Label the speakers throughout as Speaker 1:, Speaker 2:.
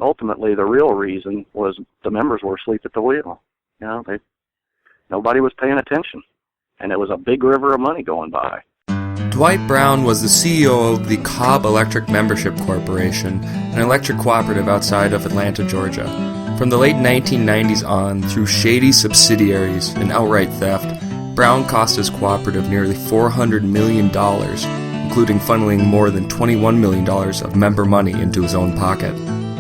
Speaker 1: ultimately the real reason was the members were asleep at the wheel. Nobody was paying attention, and it was a big river of money going by.
Speaker 2: Dwight Brown was the CEO of the Cobb Electric Membership Corporation, an electric cooperative outside of Atlanta, Georgia. From the late 1990s on, through shady subsidiaries and outright theft, Brown cost his cooperative nearly $400 million, including funneling more than $21 million of member money into his own pocket.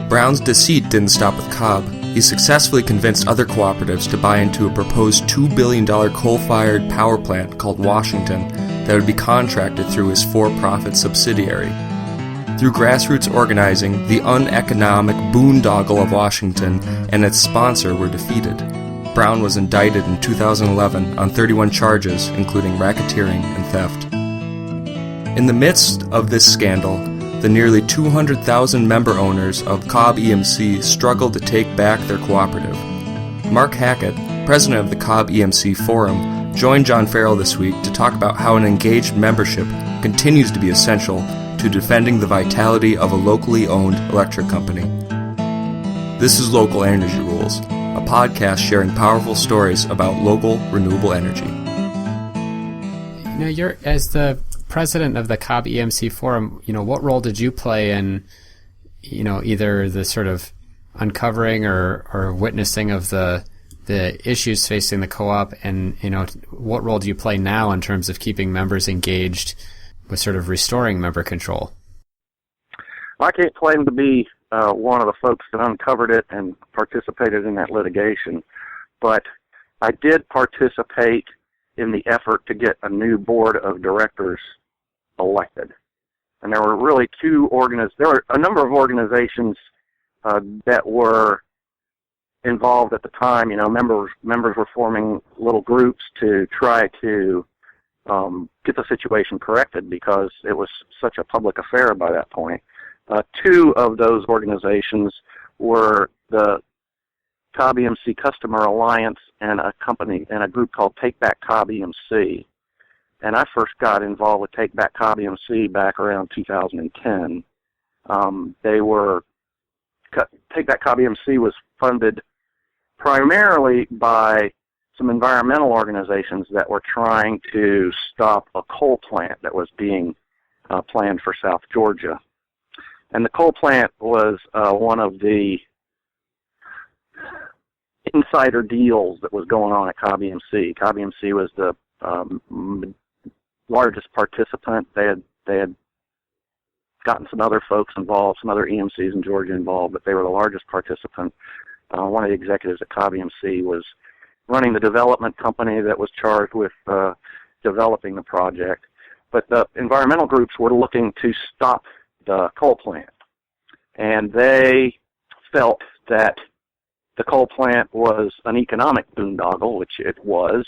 Speaker 2: Brown's deceit didn't stop with Cobb. He successfully convinced other cooperatives to buy into a proposed $2 billion coal-fired power plant called Washington that would be contracted through his for-profit subsidiary. Through grassroots organizing, the uneconomic boondoggle of Washington and its sponsor were defeated. Brown was indicted in 2011 on 31 charges, including racketeering and theft. In the midst of this scandal, the nearly 200,000 member owners of Cobb EMC struggled to take back their cooperative. Mark Hackett, president of the Cobb EMC Forum, joined John Farrell this week to talk about how an engaged membership continues to be essential to defending the vitality of a locally owned electric company. This is Local Energy Rules, a podcast sharing powerful stories about local renewable energy.
Speaker 3: You're as the president of the Cobb EMC Forum. What role did you play in, either the sort of uncovering or witnessing of the issues facing the co-op, and what role do you play now in terms of keeping members engaged with sort of restoring member control?
Speaker 1: Well, I can't claim to be one of the folks that uncovered it and participated in that litigation, but I did participate in the effort to get a new board of directors elected. And there were really there were a number of organizations that were involved at the time. Members were forming little groups to try to get the situation corrected because it was such a public affair by that point. Two of those organizations were the Cobb EMC Customer Alliance and a group called Take Back Cobb EMC. And I first got involved with Take Back Cobb EMC back around 2010. Take Back Cobb EMC was funded primarily by some environmental organizations that were trying to stop a coal plant that was being planned for South Georgia. And the coal plant was one of the insider deals that was going on at Cobb EMC. Cobb EMC was the largest participant. They had gotten some other folks involved, some other EMCs in Georgia involved, but they were the largest participant. One of the executives at Cobb EMC was running the development company that was charged with developing the project. But the environmental groups were looking to stop the coal plant, and they felt that the coal plant was an economic boondoggle, which it was.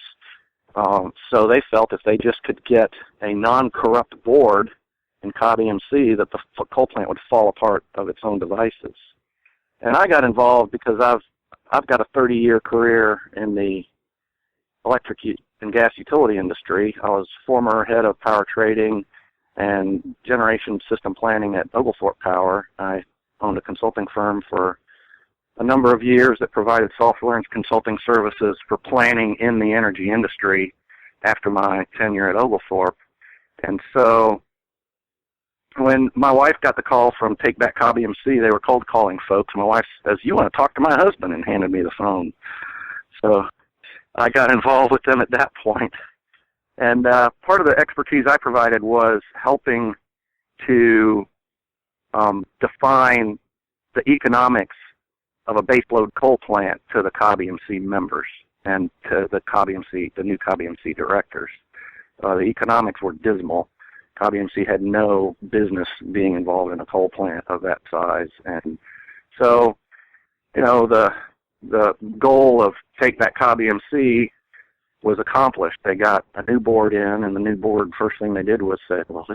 Speaker 1: So they felt if they just could get a non-corrupt board in Cobb EMC, that the coal plant would fall apart of its own devices. And I got involved because I've got a 30-year career in the electric and gas utility industry. I was former head of power trading and generation system planning at Oglethorpe Power. I owned a consulting firm for a number of years that provided Self-Reliance consulting services for planning in the energy industry after my tenure at Oglethorpe. And so when my wife got the call from Take Back Cobb EMC, they were cold calling folks. My wife says, "You want to talk to my husband?" and handed me the phone. So I got involved with them at that point. And part of the expertise I provided was helping to define the economics of a baseload coal plant to the Cobb EMC members and to the new Cobb EMC directors. The economics were dismal. Cobb EMC had no business being involved in a coal plant of that size. And so, the goal of Take Back Cobb EMC was accomplished. They got a new board in, and the new board, first thing they did was say, well,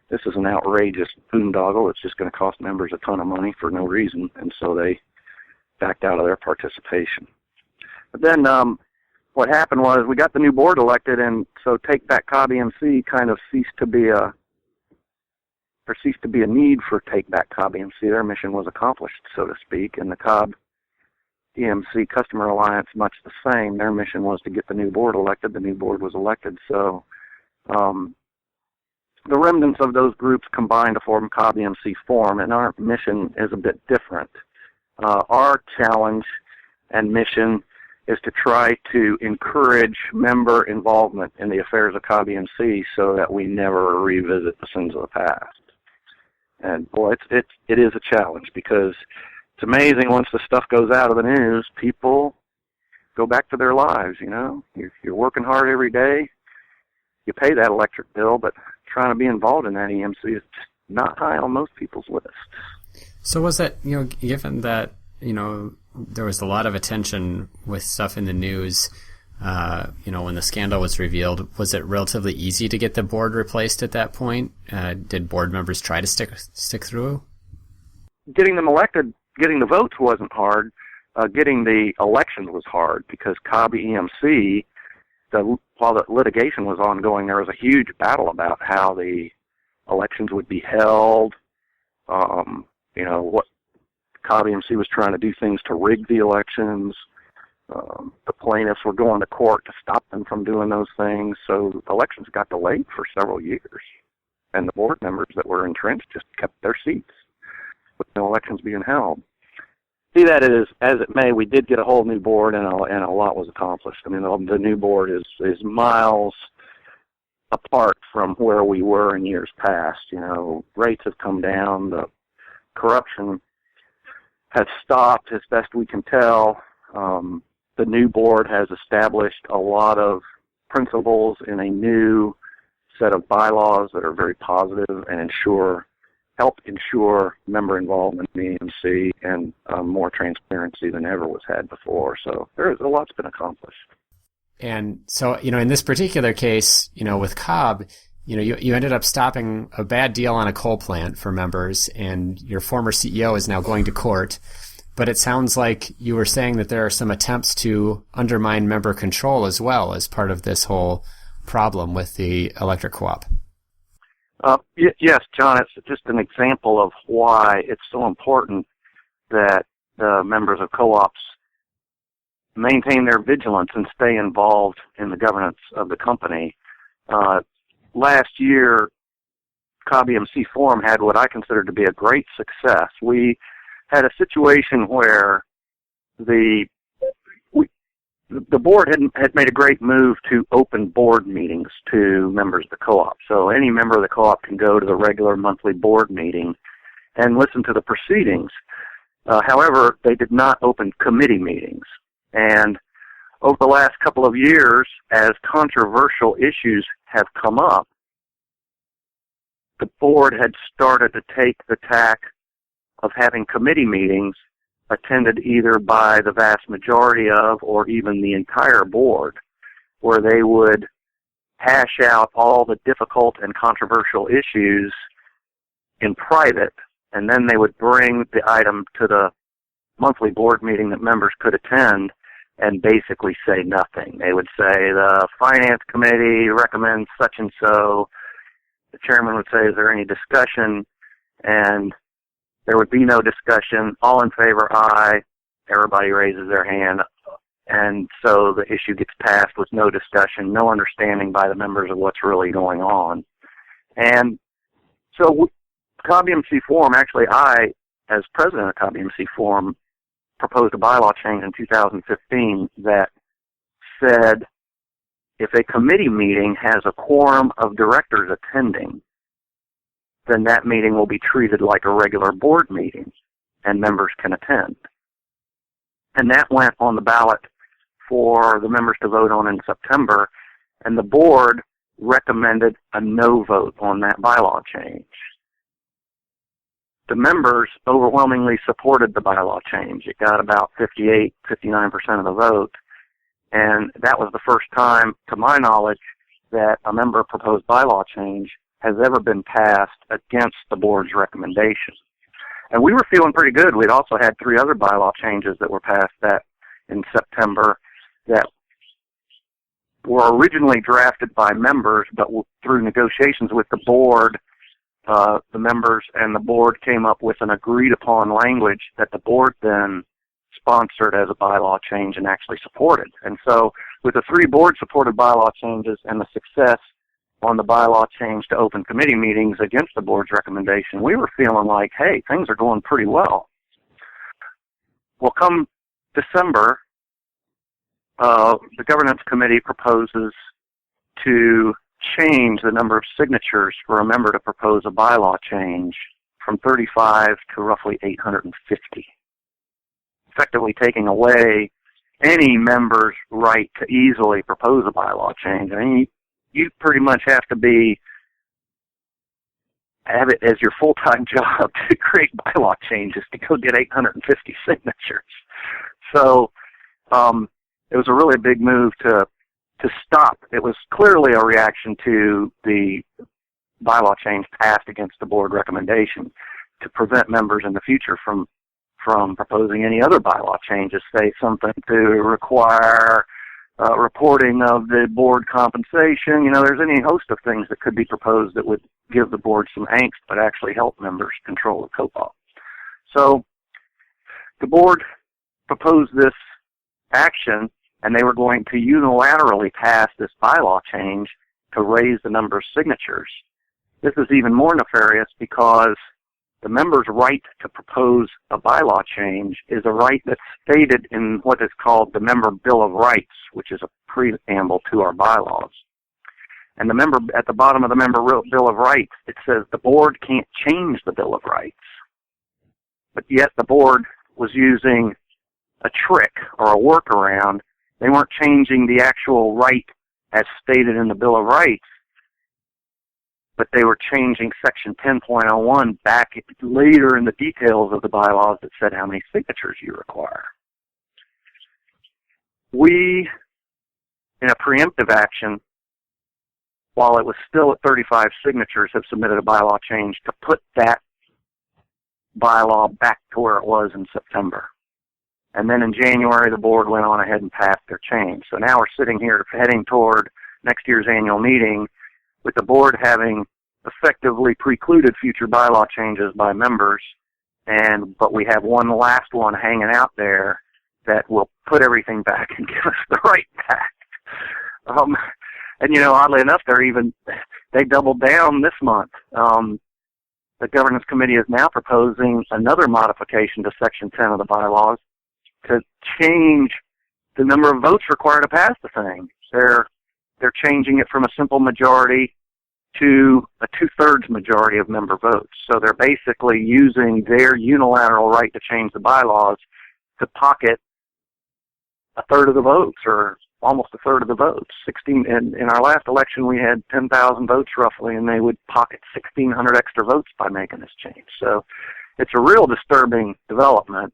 Speaker 1: this is an outrageous boondoggle. It's just going to cost members a ton of money for no reason. And so they backed out of their participation. But then what happened was we got the new board elected, and so Take Back Cobb EMC kind of ceased to be a there ceased to be a need for Take Back Cobb EMC. Their mission was accomplished, so to speak, and the Cobb EMC Customer Alliance, much the same. Their mission was to get the new board elected. The new board was elected, so the remnants of those groups combined to form Cobb EMC Forum, and our mission is a bit different. Our challenge and mission is to try to encourage member involvement in the affairs of Cobb EMC so that we never revisit the sins of the past. And boy, it is a challenge, because it's amazing once the stuff goes out of the news, people go back to their lives, you know. You're working hard every day. You pay that electric bill, but trying to be involved in that EMC is just not high on most people's lists.
Speaker 3: So was it, you know, given that, you know, there was a lot of attention with stuff in the news, you know, when the scandal was revealed, was it relatively easy to get the board replaced at that point? Did board members try to stick through?
Speaker 1: Getting them elected, getting the votes wasn't hard. Getting the elections was hard, because Cobb EMC, while the litigation was ongoing, there was a huge battle about how the elections would be held. You know, what Cobb EMC was trying to do things to rig the elections. The plaintiffs were going to court to stop them from doing those things. So elections got delayed for several years. And the board members that were entrenched just kept their seats with no elections being held. Be that as it may, we did get a whole new board, and a lot was accomplished. I mean, the new board is miles apart from where we were in years past. You know, rates have come down. The corruption has stopped, as best we can tell. The new board has established a lot of principles in a new set of bylaws that are very positive and help ensure member involvement in the EMC and more transparency than ever was had before. So there's a lot's been accomplished.
Speaker 3: And so, you know, in this particular case, you know, with Cobb, you know, you ended up stopping a bad deal on a coal plant for members, and your former CEO is now going to court. But it sounds like you were saying that there are some attempts to undermine member control as well as part of this whole problem with the electric co-op.
Speaker 1: Yes, John, it's just an example of why it's so important that the members of co-ops maintain their vigilance and stay involved in the governance of the company. Last year, Cobb EMC Forum had what I consider to be a great success. We had a situation where the board had made a great move to open board meetings to members of the co-op. So any member of the co-op can go to the regular monthly board meeting and listen to the proceedings. However, they did not open committee meetings. And over the last couple of years, as controversial issues have come up, the board had started to take the tack of having committee meetings attended either by the vast majority of or even the entire board, where they would hash out all the difficult and controversial issues in private, and then they would bring the item to the monthly board meeting that members could attend and basically say nothing. They would say, the finance committee recommends such and so. The chairman would say, is there any discussion? And there would be no discussion. All in favor, aye. Everybody raises their hand. And so the issue gets passed with no discussion, no understanding by the members of what's really going on. And so Cobb EMC Forum, actually I, as president of Cobb EMC Forum, proposed a bylaw change in 2015 that said if a committee meeting has a quorum of directors attending, then that meeting will be treated like a regular board meeting and members can attend. And that went on the ballot for the members to vote on in September, and the board recommended a no vote on that bylaw change. The members overwhelmingly supported the bylaw change. It got about 59% of the vote, and that was the first time, to my knowledge, that a member-proposed bylaw change has ever been passed against the board's recommendation. And we were feeling pretty good. We'd also had 3 other bylaw changes that were passed that in September that were originally drafted by members, but through negotiations with the board the members and the board came up with an agreed-upon language that the board then sponsored as a bylaw change and actually supported. And so with the 3 board-supported bylaw changes and the success on the bylaw change to open committee meetings against the board's recommendation, we were feeling like, hey, things are going pretty well. Well, come December, the governance committee proposes to change the number of signatures for a member to propose a bylaw change from 35 to roughly 850, effectively taking away any member's right to easily propose a bylaw change. I mean, you pretty much have to have it as your full-time job to create bylaw changes to go get 850 signatures. So it was a really big move to stop. It was clearly a reaction to the bylaw change passed against the board recommendation to prevent members in the future from proposing any other bylaw changes, say something to require reporting of the board compensation. You know, there's any host of things that could be proposed that would give the board some angst but actually help members control the COPA. So the board proposed this action, and they were going to unilaterally pass this bylaw change to raise the number of signatures. This is even more nefarious because the member's right to propose a bylaw change is a right that's stated in what is called the Member Bill of Rights, which is a preamble to our bylaws. And at the bottom of the Member Bill of Rights, it says the board can't change the Bill of Rights. But yet the board was using a trick or a workaround. They weren't changing the actual right as stated in the Bill of Rights, but they were changing Section 10.01 back later in the details of the bylaws that said how many signatures you require. We, in a preemptive action, while it was still at 35 signatures, have submitted a bylaw change to put that bylaw back to where it was in September. And then in January, the board went on ahead and passed their change. So now we're sitting here heading toward next year's annual meeting with the board having effectively precluded future bylaw changes by members, but we have one last one hanging out there that will put everything back and give us the right back. And, you know, oddly enough, they doubled down this month. The governance committee is now proposing another modification to Section 10 of the bylaws to change the number of votes required to pass the thing. They're changing it from a simple majority to a 2/3 majority of member votes. So they're basically using their unilateral right to change the bylaws to pocket a third of the votes, or almost a third of the votes. In our last election, we had 10,000 votes roughly, and they would pocket 1,600 extra votes by making this change. So it's a real disturbing development.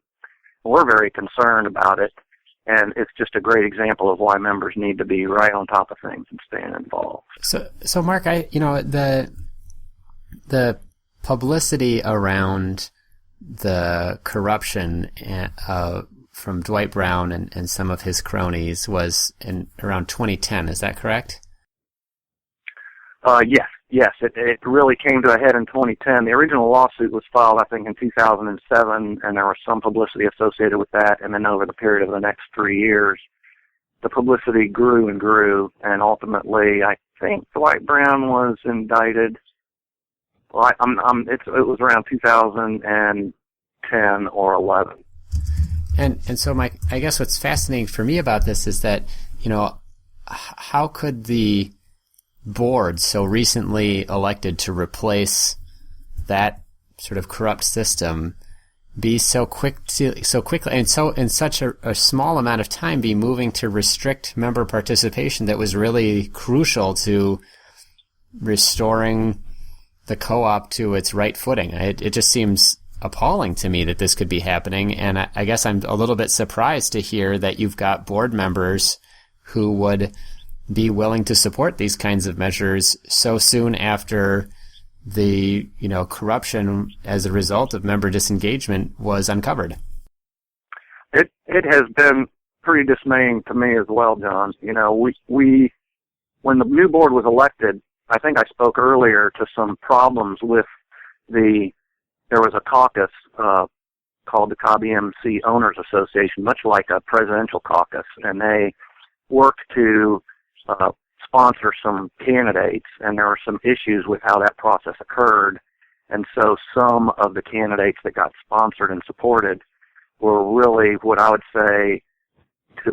Speaker 1: We're very concerned about it, and it's just a great example of why members need to be right on top of things and staying involved.
Speaker 3: So Mark, the publicity around the corruption from Dwight Brown and some of his cronies was in around 2010. Is that correct? Yes. It really came to a head in 2010. The original lawsuit was filed, I think, in 2007, and there was some publicity associated with that. And then over the period of the next 3 years, the publicity grew and grew, and ultimately, I think Dwight Brown was indicted. Well, it was around 2010 or 11. And so, Mike, I guess what's fascinating for me about this is that, you know, how could the board so recently elected to replace that sort of corrupt system be so quickly and so in such a small amount of time be moving to restrict member participation that was really crucial to restoring the co-op to its right footing? It just seems appalling to me that this could be happening, and I guess I'm a little bit surprised to hear that you've got board members who would be willing to support these kinds of measures so soon after the, you know, corruption as a result of member disengagement was uncovered.
Speaker 1: It has been pretty dismaying to me as well, John. You know, we when the new board was elected, I think I spoke earlier to some problems with there was a caucus called the Cobb EMC Owners Association, much like a presidential caucus, and they worked to sponsor some candidates, and there were some issues with how that process occurred. And so some of the candidates that got sponsored and supported were really, what I would say,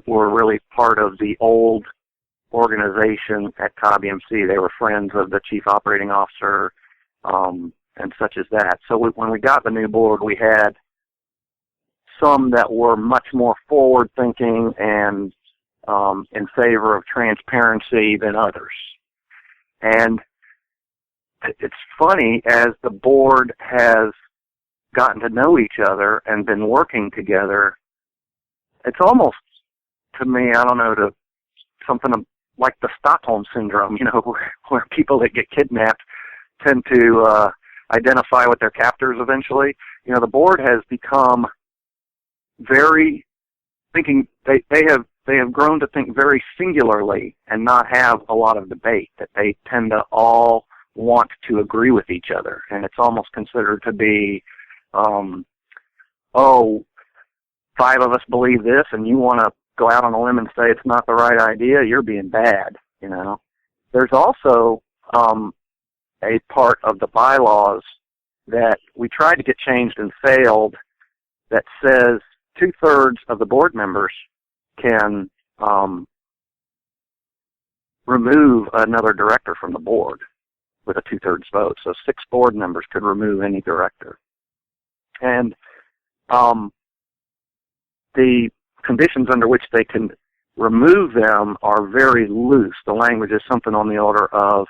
Speaker 1: were really part of the old organization at Cobb EMC. They were friends of the chief operating officer, and such as that. So when we got the new board, we had some that were much more forward-thinking and in favor of transparency than others. And it's funny, as the board has gotten to know each other and been working together, it's almost, to me, I don't know, to something like the Stockholm Syndrome, where people that get kidnapped tend to identify with their captors eventually. The board has become very thinking, they have grown to think very singularly and not have a lot of debate, that they tend to all want to agree with each other. And it's almost considered to be, 5 of us believe this and you want to go out on a limb and say it's not the right idea, you're being bad, There's also a part of the bylaws that we tried to get changed and failed that says 2/3 of the board members can remove another director from the board with a 2/3 vote. So 6 board members could remove any director. And the conditions under which they can remove them are very loose. The language is something on the order of,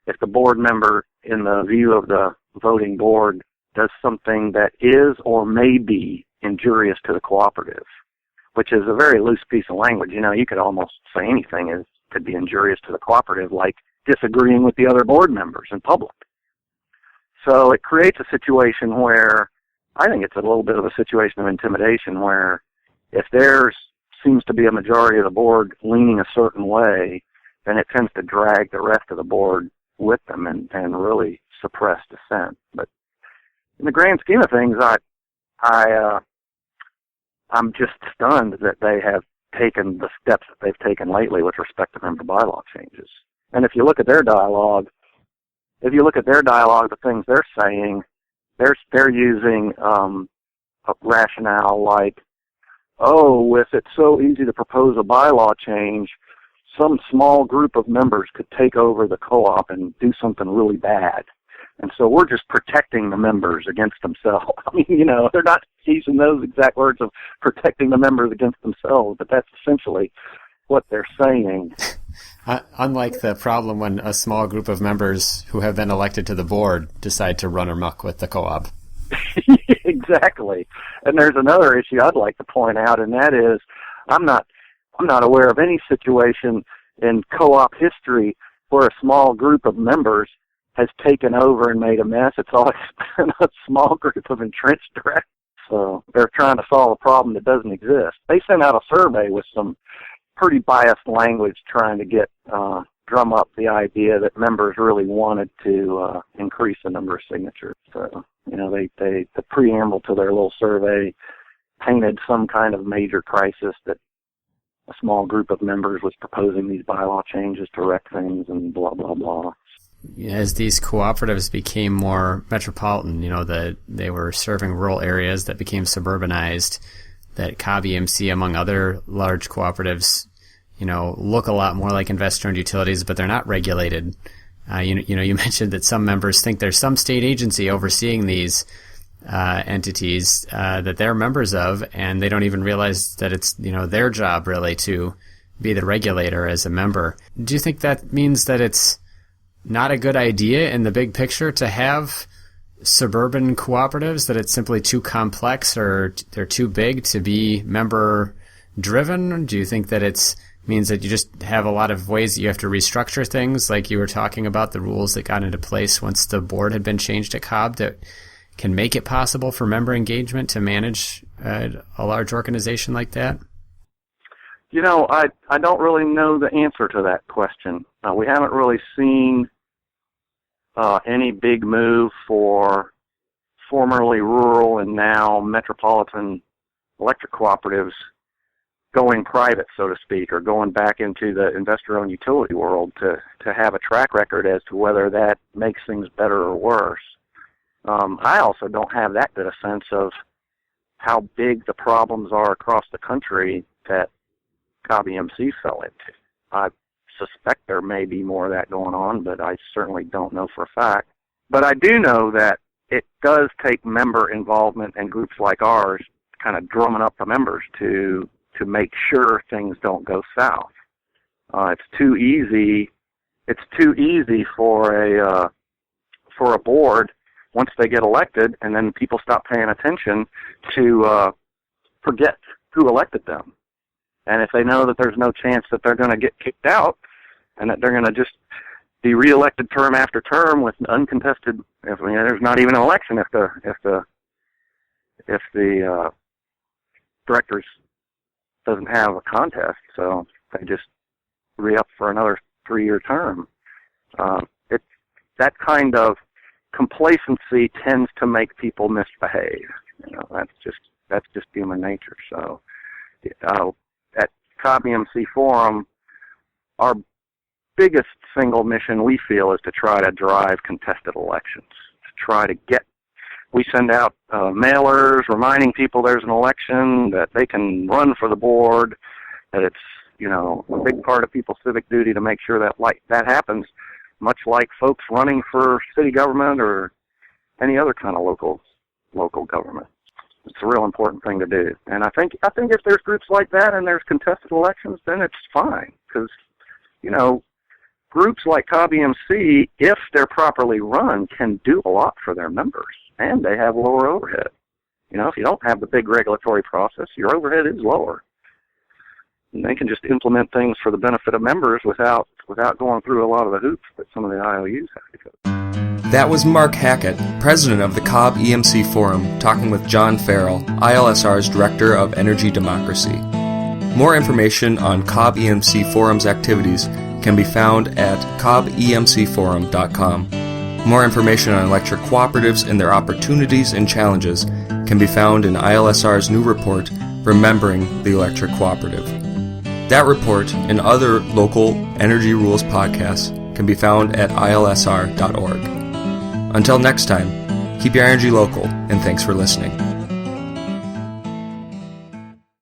Speaker 1: if the board member, in the view of the voting board, does something that is or may be injurious to the cooperative, which is a very loose piece of language. You could almost say anything could be injurious to the cooperative, like disagreeing with the other board members in public. So it creates a situation where, I think it's a little bit of a situation of intimidation, where if there seems to be a majority of the board leaning a certain way, then it tends to drag the rest of the board with them and really suppress dissent. But in the grand scheme of things, I'm just stunned that they have taken the steps that they've taken lately with respect to member bylaw changes. And if you look at their dialogue, the things they're saying, they're using a rationale like, if it's so easy to propose a bylaw change, some small group of members could take over the co-op and do something really bad. And so we're just protecting the members against themselves. They're not using those exact words of protecting the members against themselves, but that's essentially what they're saying.
Speaker 3: Unlike the problem when a small group of members who have been elected to the board decide to run amok with the co-op.
Speaker 1: Exactly. And there's another issue I'd like to point out, and that is, I'm not aware of any situation in co-op history where a small group of members has taken over and made a mess. It's always been a small group of entrenched directors. So they're trying to solve a problem that doesn't exist. They sent out a survey with some pretty biased language trying to drum up the idea that members really wanted to increase the number of signatures. So, the preamble to their little survey painted some kind of major crisis that a small group of members was proposing these bylaw changes to wreck things and blah, blah, blah.
Speaker 3: As these cooperatives became more metropolitan, that they were serving rural areas that became suburbanized, that Cobb EMC, among other large cooperatives, look a lot more like investor-owned utilities, but they're not regulated. You mentioned that some members think there's some state agency overseeing these entities that they're members of, and they don't even realize that it's their job really to be the regulator as a member. Do you think that means that it's not a good idea in the big picture to have suburban cooperatives, that it's simply too complex or they're too big to be member driven? Do you think that it means that you just have a lot of ways that you have to restructure things, like you were talking about the rules that got into place once the board had been changed at Cobb, that can make it possible for member engagement to manage a large organization like that?
Speaker 1: I don't really know the answer to that question. We haven't really seen any big move for formerly rural and now metropolitan electric cooperatives going private, so to speak, or going back into the investor-owned utility world to have a track record as to whether that makes things better or worse. I also don't have that good a sense of how big the problems are across the country that Cobb EMC fell into. I suspect there may be more of that going on, but I certainly don't know for a fact. But I do know that it does take member involvement and groups like ours kind of drumming up the members to make sure things don't go south. It's too easy. It's too easy for a board, once they get elected and then people stop paying attention, to forget who elected them. And if they know that there's no chance that they're going to get kicked out and that they're going to just be reelected term after term with uncontested, there's not even an election if the directors doesn't have a contest, so they just re-up for another 3-year term. That kind of complacency tends to make people misbehave. That's just human nature. So at Cobb EMC Forum, our biggest single mission, we feel, is to try to drive contested elections, to try to get. We send out mailers reminding people there's an election, that they can run for the board, that it's, a big part of people's civic duty to make sure that happens, much like folks running for city government or any other kind of local government. It's a real important thing to do. And I think if there's groups like that and there's contested elections, then it's fine, because, groups like Cobb EMC, if they're properly run, can do a lot for their members. And they have lower overhead. If you don't have the big regulatory process, your overhead is lower. And they can just implement things for the benefit of members without going through a lot of the hoops that some of the IOUs have to go.
Speaker 2: That was Mark Hackett, president of the Cobb EMC Forum, talking with John Farrell, ILSR's Director of Energy Democracy. More information on Cobb EMC Forum's activities can be found at cobbemcforum.com. More information on electric cooperatives and their opportunities and challenges can be found in ILSR's new report, Remembering the Electric Cooperative. That report and other local Energy Rules podcasts can be found at ilsr.org. Until next time, keep your energy local, and thanks for listening.